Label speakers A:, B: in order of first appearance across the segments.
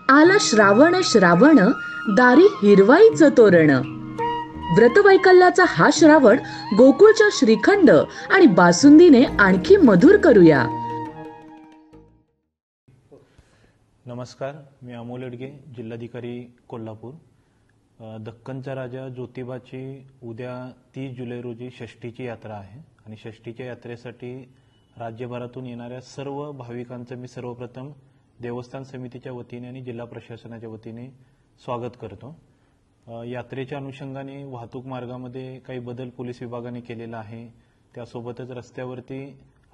A: आला श्रावण श्रावण, दारी हिरवाईचं तोरण. व्रतवैकल्याचा हा श्रावण गोकुळच्या श्रीखंड आणि बासुंदीने आणखी मधुर करूया.
B: नमस्कार, मी अमोल येडगे, जिल्हाधिकारी कोल्हापूर. दक्खनचा राजा ज्योतिबाची उद्या 30 जुलै रोजी षष्ठीची यात्रा आहे आणि षष्ठीच्या यात्रेसाठी राज्यभरातून येणाऱ्या सर्व भाविकांचं मी सर्वप्रथम देवस्थान समितीच्या वतीने आणि जिल्हा प्रशासनाच्या वतीने स्वागत करतो. यात्रेच्या अनुषंगाने वाहतूक मार्गामध्ये काही बदल पोलीस विभागाने केलेला आहे. त्यासोबतच रस्त्यावरती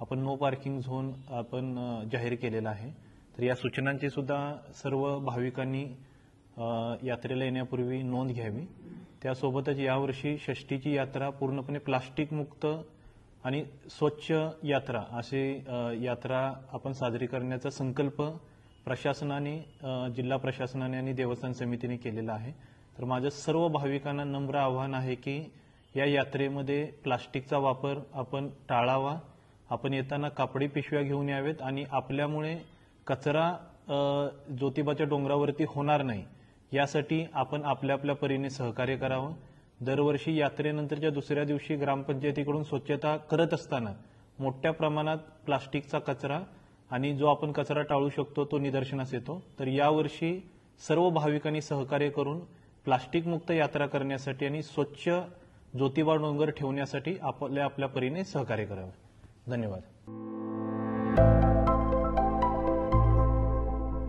B: आपण नो पार्किंग झोन आपण जाहीर केलेला आहे. तर या सूचनांची सुद्धा सर्व भाविकांनी यात्रेला येण्यापूर्वी नोंद घ्यावी. त्यासोबतच यावर्षी षष्ठीची यात्रा पूर्णपणे प्लास्टिक मुक्त आणि स्वच्छ यात्रा अशी यात्रा आपण साजरी करण्याचा संकल्प प्रशासनाने, जिल्हा प्रशासनाने आणि देवस्थान समितीने केलेला आहे. तर माझं सर्व भाविकांना नम्र आवाहन आहे की या यात्रेमध्ये प्लास्टिकचा वापर आपण टाळावा. आपण येताना कापडी पिशव्या घेऊन यावेत आणि आपल्यामुळे कचरा ज्योतिबाच्या डोंगरावरती होणार नाही यासाठी आपण आपल्या आपल्या परीने सहकार्य करावं. दरवर्षी यात्रेनंतरच्या दुसऱ्या दिवशी ग्रामपंचायतीकडून स्वच्छता करत असताना मोठ्या प्रमाणात प्लास्टिकचा कचरा आणि जो आपण कचरा टाळू शकतो तो निदर्शनास येतो. तर यावर्षी सर्व भाविकांनी सहकार्य करून प्लास्टिक मुक्त यात्रा करण्यासाठी आणि स्वच्छ ज्योतिबा डोंगर ठेवण्यासाठी आपल्या परीने सहकार्य करावे. धन्यवाद.